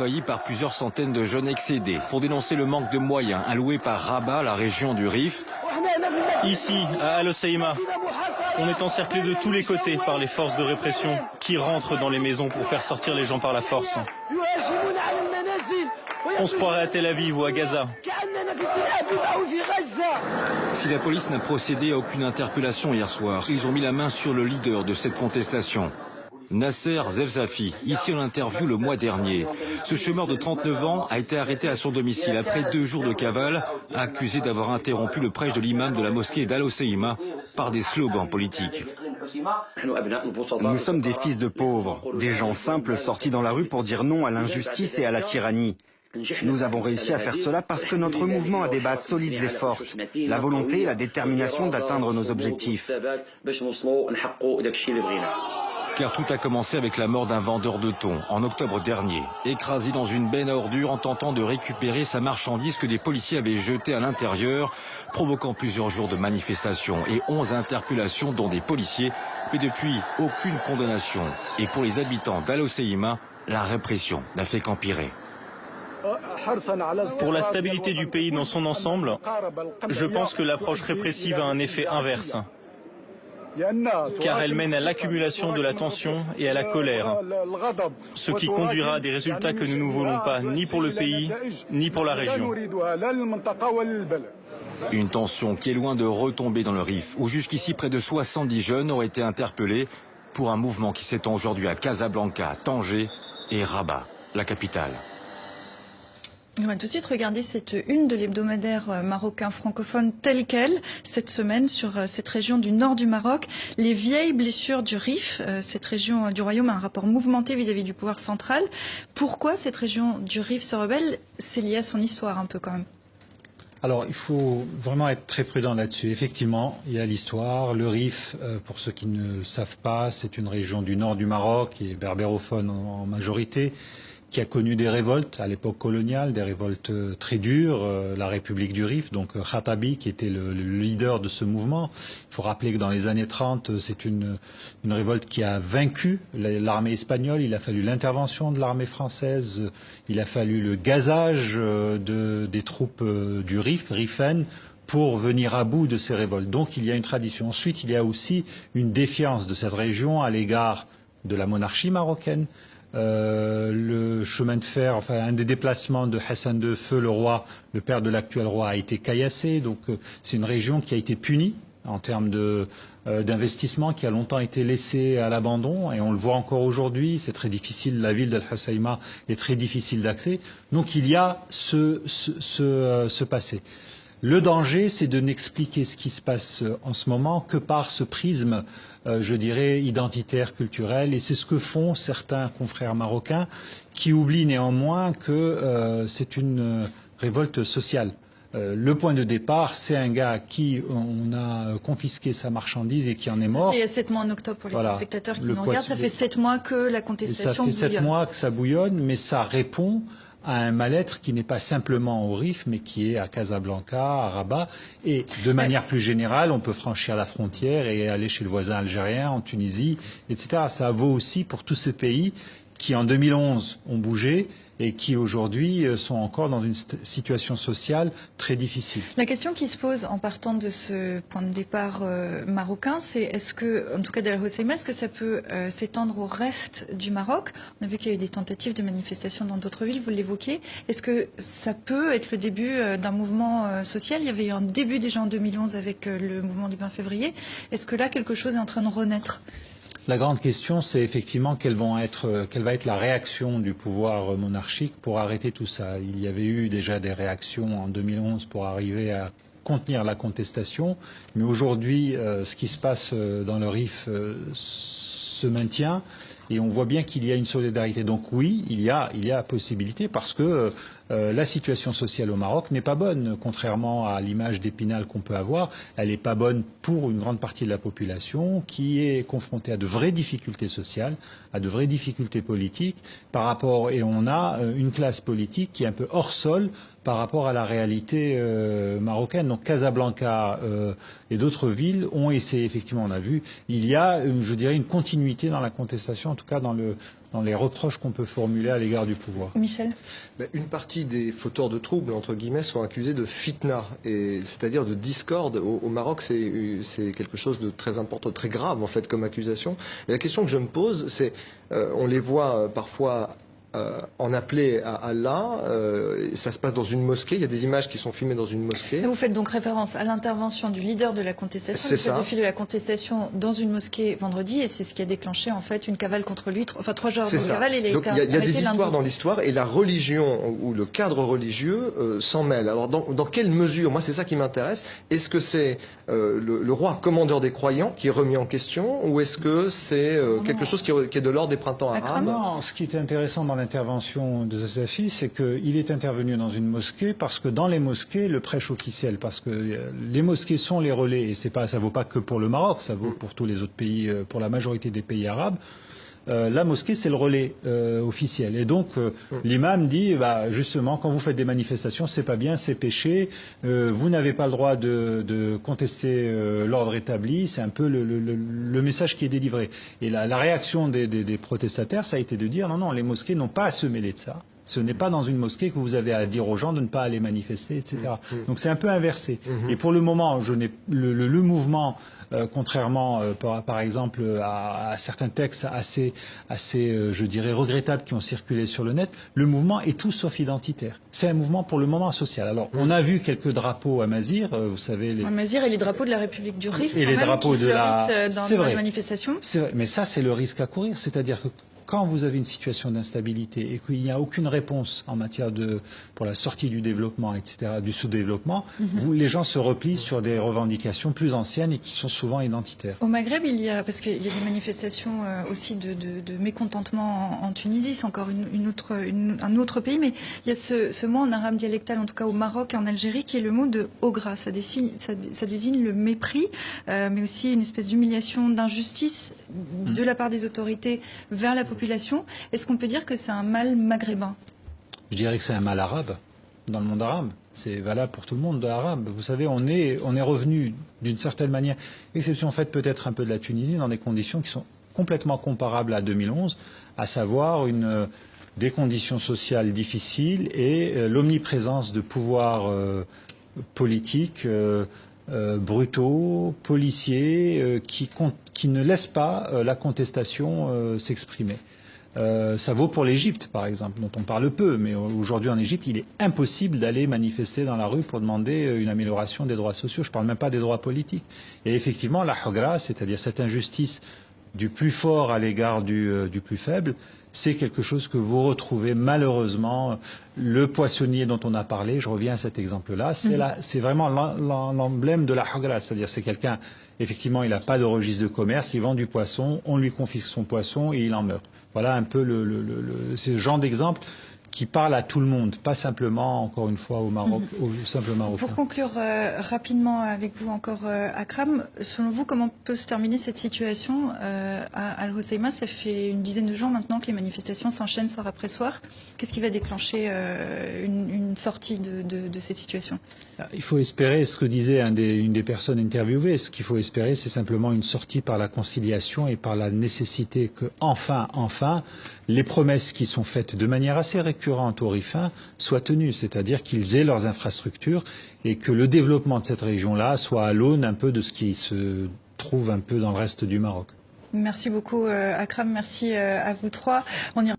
Envahi par plusieurs centaines de jeunes excédés pour dénoncer le manque de moyens alloués par Rabat, la région du Rif. Ici, à Al Hoceima, on est encerclé de tous les côtés par les forces de répression qui rentrent dans les maisons pour faire sortir les gens par la force. On se croirait à Tel Aviv ou à Gaza. Si la police n'a procédé à aucune interpellation hier soir, ils ont mis la main sur le leader de cette contestation. Nasser Zelzafi, ici en interview le mois dernier. Ce chômeur de 39 ans a été arrêté à son domicile après 2 jours de cavale, accusé d'avoir interrompu le prêche de l'imam de la mosquée d'Al Hoceima par des slogans politiques. Nous sommes des fils de pauvres, des gens simples sortis dans la rue pour dire non à l'injustice et à la tyrannie. Nous avons réussi à faire cela parce que notre mouvement a des bases solides et fortes, la volonté et la détermination d'atteindre nos objectifs. Car tout a commencé avec la mort d'un vendeur de thon en octobre dernier, écrasé dans une benne à ordures en tentant de récupérer sa marchandise que des policiers avaient jetée à l'intérieur, provoquant plusieurs jours de manifestations et 11 interpellations dont des policiers, mais depuis aucune condamnation. Et pour les habitants d'Al Hoceima, la répression n'a fait qu'empirer. Pour la stabilité du pays dans son ensemble, je pense que l'approche répressive a un effet inverse, car elle mène à l'accumulation de la tension et à la colère, ce qui conduira à des résultats que nous ne voulons pas ni pour le pays, ni pour la région. Une tension qui est loin de retomber dans le Rif, où jusqu'ici près de 70 jeunes auraient été interpellés pour un mouvement qui s'étend aujourd'hui à Casablanca, Tanger et Rabat, la capitale. On va tout de suite regarder cette une de l'hebdomadaire marocain francophone telle quelle, cette semaine sur cette région du nord du Maroc. Les vieilles blessures du Rif, cette région du royaume a un rapport mouvementé vis-à-vis du pouvoir central. Pourquoi cette région du Rif se rebelle? C'est lié à son histoire un peu quand même. Alors, il faut vraiment être très prudent là-dessus. Effectivement, il y a l'histoire. Le Rif, pour ceux qui ne le savent pas, c'est une région du nord du Maroc, qui est berbérophone en majorité, qui a connu des révoltes à l'époque coloniale, des révoltes très dures, la République du Rif, donc Khattabi, qui était le leader de ce mouvement. Il faut rappeler que dans les années 30, c'est une révolte qui a vaincu l'armée espagnole. Il a fallu l'intervention de l'armée française, il a fallu le gazage des troupes du Rif, Rifen, pour venir à bout de ces révoltes. Donc il y a une tradition. Ensuite, il y a aussi une défiance de cette région à l'égard de la monarchie marocaine. Le chemin de fer, enfin un des déplacements de Hassan II, Feu le roi, le père de l'actuel roi, a été caillassé. Donc c'est une région qui a été punie en termes d'investissement, qui a longtemps été laissée à l'abandon, et on le voit encore aujourd'hui. C'est très difficile, la ville d'Al Hoceima est très difficile d'accès. Donc il y a ce passé. Le danger, c'est de n'expliquer ce qui se passe en ce moment que par ce prisme, je dirais, identitaire, culturel. Et c'est ce que font certains confrères marocains qui oublient néanmoins que c'est une révolte sociale. Le point de départ, c'est un gars à qui on a confisqué sa marchandise et qui en est mort. C'est il y a 7 mois en octobre pour les téléspectateurs qui nous regardent. Ça fait 7 mois que la contestation bouillonne. Ça fait 7 mois que ça bouillonne, mais ça répond à un mal-être qui n'est pas simplement au Rif, mais qui est à Casablanca, à Rabat. Et de manière plus générale, on peut franchir la frontière et aller chez le voisin algérien, en Tunisie, etc. Ça vaut aussi pour tous ces pays qui, en 2011, ont bougé et qui, aujourd'hui, sont encore dans une situation sociale très difficile. La question qui se pose en partant de ce point de départ marocain, c'est est-ce que, en tout cas d'Al Hoceima, est-ce que ça peut s'étendre au reste du Maroc? On a vu qu'il y a eu des tentatives de manifestation dans d'autres villes, vous l'évoquiez. Est-ce que ça peut être le début d'un mouvement social? Il y avait eu un début déjà en 2011 avec le mouvement du 20 février. Est-ce que là, quelque chose est en train de renaître? La grande question, c'est effectivement quelle va être la réaction du pouvoir monarchique pour arrêter tout ça. Il y avait eu déjà des réactions en 2011 pour arriver à contenir la contestation, mais aujourd'hui, ce qui se passe dans le Rif se maintient. Et on voit bien qu'il y a une solidarité. Donc oui, il y a possibilité parce que la situation sociale au Maroc n'est pas bonne, contrairement à l'image d'Épinal qu'on peut avoir. Elle n'est pas bonne pour une grande partie de la population qui est confrontée à de vraies difficultés sociales, à de vraies difficultés politiques par rapport, et on a une classe politique qui est un peu hors sol par rapport à la réalité marocaine. Donc Casablanca et d'autres villes ont essayé, effectivement, on a vu, il y a, je dirais, une continuité dans la contestation, en tout cas dans dans les reproches qu'on peut formuler à l'égard du pouvoir. Michel? Une partie des fauteurs de troubles, entre guillemets, sont accusés de fitna, c'est-à-dire de discorde. Au Maroc, c'est quelque chose de très important, très grave en fait comme accusation. Et la question que je me pose, c'est, on les voit parfois en appeler à Allah, ça se passe dans une mosquée, il y a des images qui sont filmées dans une mosquée. Vous faites donc référence à l'intervention du leader de la contestation, c'est ça. Le fil de la contestation dans une mosquée vendredi, et c'est ce qui a déclenché en fait une cavale contre lui, enfin 3 jours de cavale, et il a donc été il y a des histoires lundi. dans l'histoire, et la religion ou le cadre religieux s'en mêle. Alors dans quelle mesure, moi c'est ça qui m'intéresse, est-ce que c'est le roi commandeur des croyants qui est remis en question, ou est-ce que c'est quelque chose qui est de l'ordre des printemps arabes? Non, ce qui est intéressant dans l'intervention de Zazafi, c'est qu'il est intervenu dans une mosquée parce que dans les mosquées, le prêche officiel, parce que les mosquées sont les relais, et ça vaut pas que pour le Maroc, ça vaut pour tous les autres pays, pour la majorité des pays arabes. La mosquée, c'est le relais officiel. Et donc, l'imam dit, justement, quand vous faites des manifestations, c'est pas bien, c'est péché, vous n'avez pas le droit de contester l'ordre établi. C'est un peu le message qui est délivré. Et la réaction des protestataires, ça a été de dire, non, les mosquées n'ont pas à se mêler de ça. Ce n'est pas dans une mosquée que vous avez à dire aux gens de ne pas aller manifester, etc. Donc c'est un peu inversé. Et pour le moment, le mouvement, contrairement par exemple à certains textes assez, je dirais, regrettables qui ont circulé sur le net, le mouvement est tout sauf identitaire. C'est un mouvement pour le moment social. Alors on a vu quelques drapeaux à Mazir, vous savez. Mazir et les drapeaux de la République du Rif, et les drapeaux de dans les manifestations. C'est vrai, mais ça c'est le risque à courir, c'est-à-dire que quand vous avez une situation d'instabilité et qu'il n'y a aucune réponse en matière pour la sortie du développement, etc., du sous-développement, les gens se replient sur des revendications plus anciennes et qui sont souvent identitaires. Au Maghreb, parce qu'il y a des manifestations aussi de mécontentement en Tunisie, c'est encore un autre pays, mais il y a ce mot en arabe dialectal, en tout cas au Maroc et en Algérie, qui est le mot de ogra. Ça désigne le mépris, mais aussi une espèce d'humiliation, d'injustice de la part des autorités vers la population. Est-ce qu'on peut dire que c'est un mal maghrébin? Je dirais que c'est un mal arabe, dans le monde arabe. C'est valable pour tout le monde arabe. Vous savez, on est revenu d'une certaine manière, exception faite peut-être un peu de la Tunisie, dans des conditions qui sont complètement comparables à 2011, à savoir des conditions sociales difficiles et l'omniprésence de pouvoirs politiques brutaux, policiers, qui ne laissent pas la contestation s'exprimer. Ça vaut pour l'Égypte, par exemple, dont on parle peu, mais aujourd'hui en Égypte, il est impossible d'aller manifester dans la rue pour demander une amélioration des droits sociaux. Je ne parle même pas des droits politiques. Et effectivement, la hogra, c'est-à-dire cette injustice du plus fort à l'égard du plus faible, c'est quelque chose que vous retrouvez malheureusement. Le poissonnier dont on a parlé, je reviens à cet exemple-là, c'est vraiment l'emblème de la hogra, c'est-à-dire c'est quelqu'un, effectivement, il n'a pas de registre de commerce, il vend du poisson, on lui confisque son poisson et il en meurt. Voilà un peu c'est le genre d'exemple qui parle à tout le monde, pas simplement, encore une fois, au Maroc, au simple Marocain. Pour conclure rapidement avec vous encore, Akram, selon vous, comment peut se terminer cette situation à Al-Hoceima? Ça fait une dizaine de jours maintenant que les manifestations s'enchaînent soir après soir. Qu'est-ce qui va déclencher une sortie de cette situation? Il faut espérer, ce que disait une des personnes interviewées, ce qu'il faut espérer, c'est simplement une sortie par la conciliation et par la nécessité que, enfin, les promesses qui sont faites de manière assez récurrente aux Rifins soient tenues, c'est-à-dire qu'ils aient leurs infrastructures et que le développement de cette région-là soit à l'aune un peu de ce qui se trouve un peu dans le reste du Maroc. Merci beaucoup, Akram. Merci à vous trois.